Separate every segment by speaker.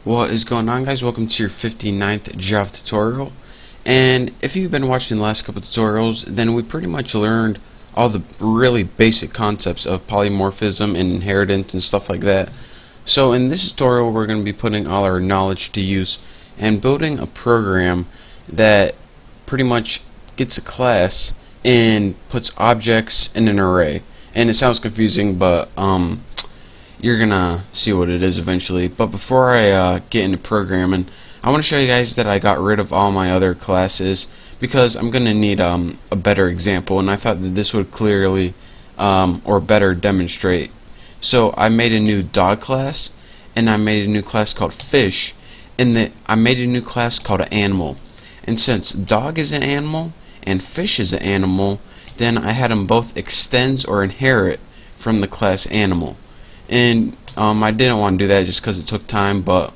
Speaker 1: What is going on, guys? Welcome to your 59th Java tutorial. And if you've been watching the last couple tutorials, then we pretty much learned all the really basic concepts of polymorphism and inheritance and stuff like that. So in this tutorial we're going to be putting all our knowledge to use and building a program that pretty much gets a class and puts objects in an array. And it sounds confusing, but you're gonna see what it is eventually. But before I get into programming, I want to show you guys that I got rid of all my other classes because I'm gonna need a better example, and I thought that this would clearly or better demonstrate. So I made a new dog class, and I made a new class called fish, and I made a new class called animal. And since dog is an animal and fish is an animal, then I had them both extends or inherit from the class animal. And I didn't want to do that just because it took time, but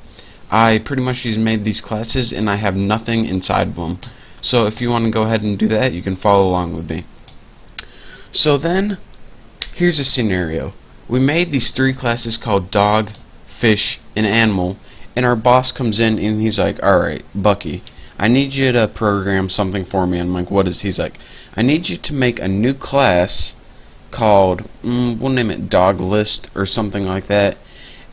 Speaker 1: I pretty much just made these classes and I have nothing inside of them. So if you want to go ahead and do that, you can follow along with me. So then, here's a scenario. We made these three classes called dog, fish, and animal, and our boss comes in and he's like, alright, Bucky, I need you to program something for me. And I'm like, what is? He's like, I need you to make a new class called, we'll name it dog list or something like that,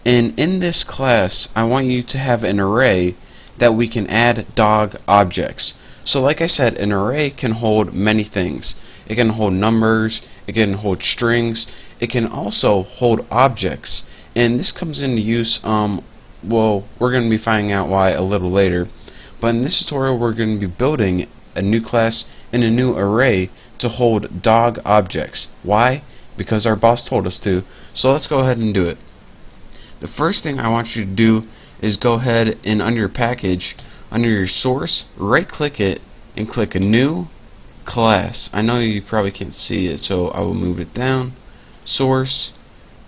Speaker 1: and in this class I want you to have an array that we can add dog objects. So like I said, an array can hold many things. It can hold numbers, it can hold strings, it can also hold objects, and this comes into use well, we're going to be finding out why a little later, but in this tutorial we're going to be building a new class and a new array to hold dog objects. Why? Because our boss told us to. So let's go ahead and do it. The first thing I want you to do is go ahead and under your package, under your source, right click it and click a new class. I know you probably can't see it, so I will move it down. Source,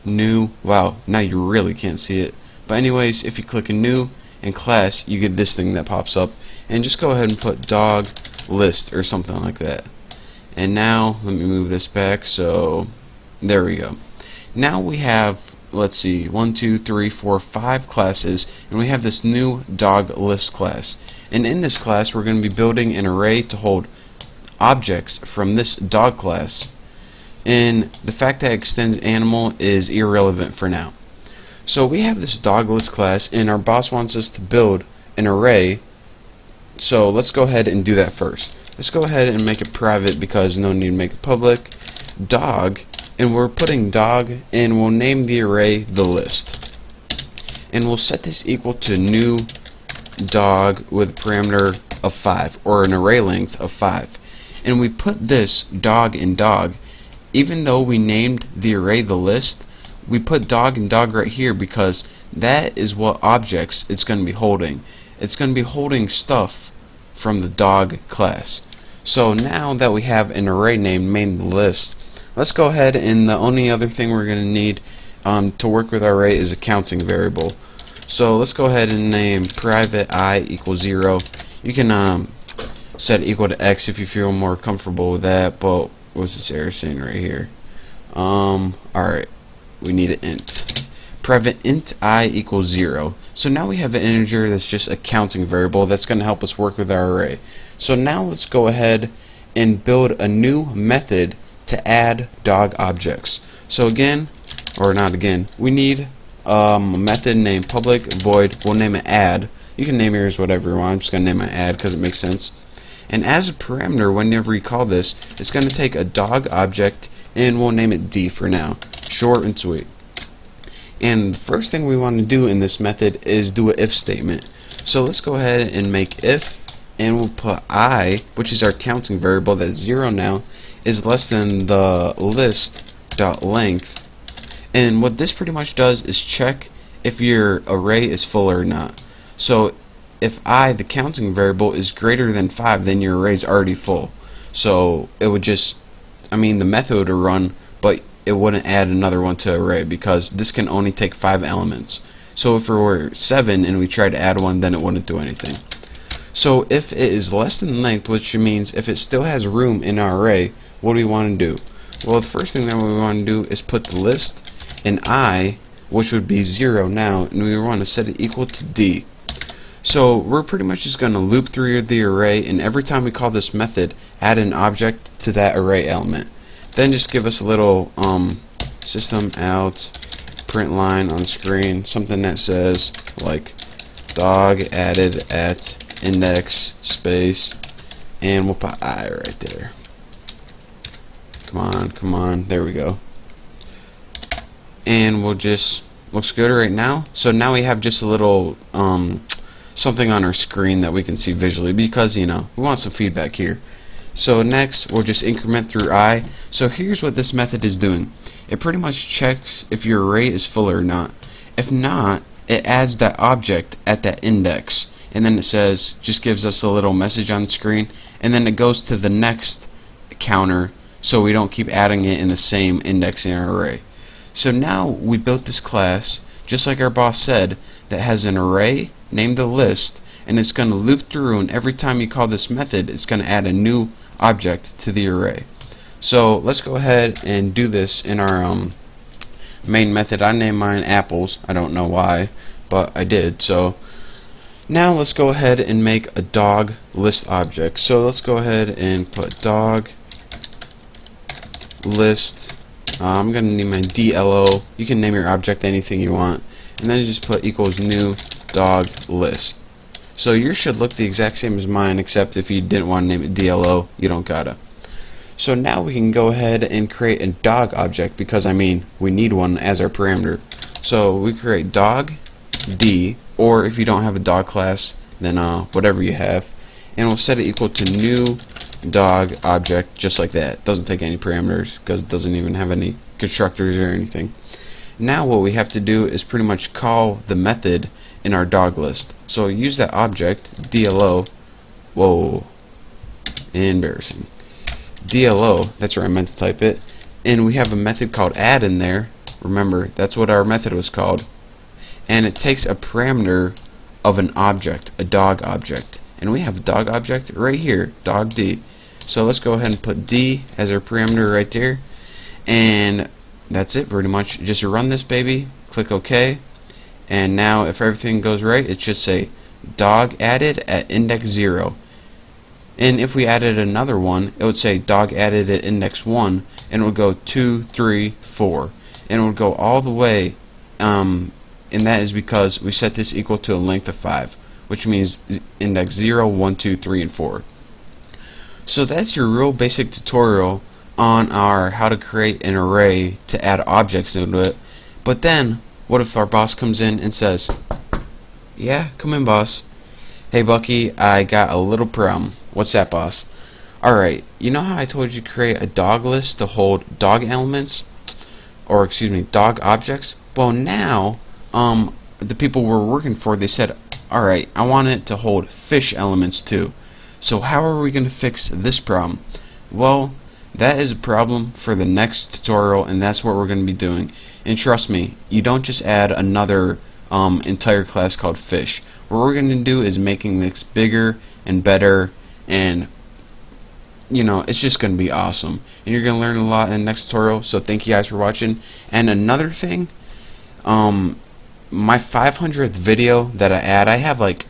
Speaker 1: new. Wow, now you really can't see it. But anyways, if you click a new and class, you get this thing that pops up, and just go ahead and put dog list or something like that. And now let me move this back, so there we go. Now we have, let's see, 1, 2, 3, 4, 5 classes, and we have this new dog list class. And in this class we're going to be building an array to hold objects from this dog class, and the fact that it extends animal is irrelevant for now. So we have this dog list class, and our boss wants us to build an array, so let's go ahead and do that first. Let's go ahead and make it private because no need to make it public. Dog, and we're putting dog, and we'll name the array the list. And we'll set this equal to new dog with a parameter of 5, or an array length of 5. And we put this dog and dog, even though we named the array the list, we put dog and dog right here because that is what objects it's going to be holding. It's going to be holding stuff from the dog class. So now that we have an array named main list, let's go ahead, and the only other thing we're going to need to work with our array is a counting variable. So let's go ahead and name private I equals 0. You can set equal to x if you feel more comfortable with that, but what's this error saying right here? Alright, we need an int. Private int I equals 0. So now we have an integer that's just a counting variable that's going to help us work with our array. So now let's go ahead and build a new method to add dog objects. So again, or not again, we need a method named public void. We'll name it add. You can name yours whatever you want. I'm just going to name it add because it makes sense. And as a parameter, whenever we call this, it's going to take a dog object, and we'll name it D for now. Short and sweet. And the first thing we want to do in this method is do an if statement. So let's go ahead and make if, and we'll put I, which is our counting variable that's 0 now, is less than the list dot length. And what this pretty much does is check if your array is full or not. So if I, the counting variable, is greater than 5, then your array is already full. So it would just, the method would run, but it wouldn't add another one to array because this can only take 5 elements. So if it were 7 and we tried to add one, then it wouldn't do anything. So if it is less than length, which means if it still has room in our array, what do we want to do? Well, the first thing that we want to do is put the list and I which would be 0 now, and we want to set it equal to D. So we're pretty much just going to loop through the array, and every time we call this method, add an object to that array element. Then just give us a little system out print line on screen, something that says like dog added at index space, and we'll put I right there. Come on, there we go. And we'll just, looks good right now. So now we have just a little something on our screen that we can see visually, because, you know, we want some feedback here. So next we'll just increment through I. So here's what this method is doing. It pretty much checks if your array is full or not. If not, it adds that object at that index, and then it says, just gives us a little message on the screen, and then it goes to the next counter so we don't keep adding it in the same index in our array. So now we built this class, just like our boss said, that has an array named a list, and it's going to loop through, and every time you call this method, it's going to add a new object to the array. So let's go ahead and do this in our main method. I named mine apples. I don't know why, but I did. So now let's go ahead and make a dog list object. So let's go ahead and put dog list. I'm gonna name my DLO. You can name your object anything you want, and then just put equals new dog list. So yours should look the exact same as mine, except if you didn't want to name it DLO, you don't gotta. So now we can go ahead and create a dog object, because I mean we need one as our parameter. So we create dog D, or if you don't have a dog class, then whatever you have, and we'll set it equal to new dog object, just like that. It doesn't take any parameters because it doesn't even have any constructors or anything. Now what we have to do is pretty much call the method in our dog list. So use that object DLO. Whoa, embarrassing. DLO, that's where I meant to type it, and we have a method called add in there. Remember, that's what our method was called, and it takes a parameter of an object, a dog object, and we have a dog object right here, dog D. So let's go ahead and put D as our parameter right there, and that's it pretty much. Just run this baby, click OK, and now if everything goes right, it should say dog added at index 0. And if we added another one, it would say dog added at index 1, and it would go 2, 3, 4, and it would go all the way, and that is because we set this equal to a length of 5, which means index 0, 1, 2, 3, and 4. So that's your real basic tutorial on our how to create an array to add objects into it. But then, what if our boss comes in and says, yeah, come in, boss. Hey Bucky, I got a little problem. What's that, boss? Alright, you know how I told you to create a dog list to hold dog elements? Or excuse me, dog objects? Well now, the people we're working for, they said, alright, I want it to hold fish elements too. So how are we going to fix this problem? Well, that is a problem for the next tutorial, and that's what we're going to be doing. And trust me, you don't just add another entire class called fish. What we're going to do is making this bigger and better, and you know, it's just going to be awesome, and you're going to learn a lot in the next tutorial. So thank you guys for watching. And another thing, my 500th video that I add, I have like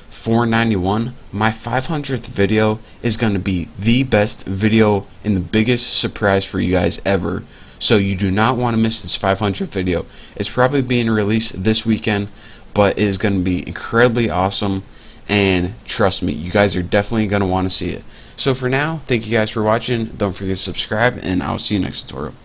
Speaker 1: 491. My 500th video is going to be the best video and the biggest surprise for you guys ever. So you do not want to miss this 500th video. It's probably being released this weekend, but it is going to be incredibly awesome, and trust me, you guys are definitely going to want to see it. So for now, thank you guys for watching. Don't forget to subscribe, and I'll see you next tutorial.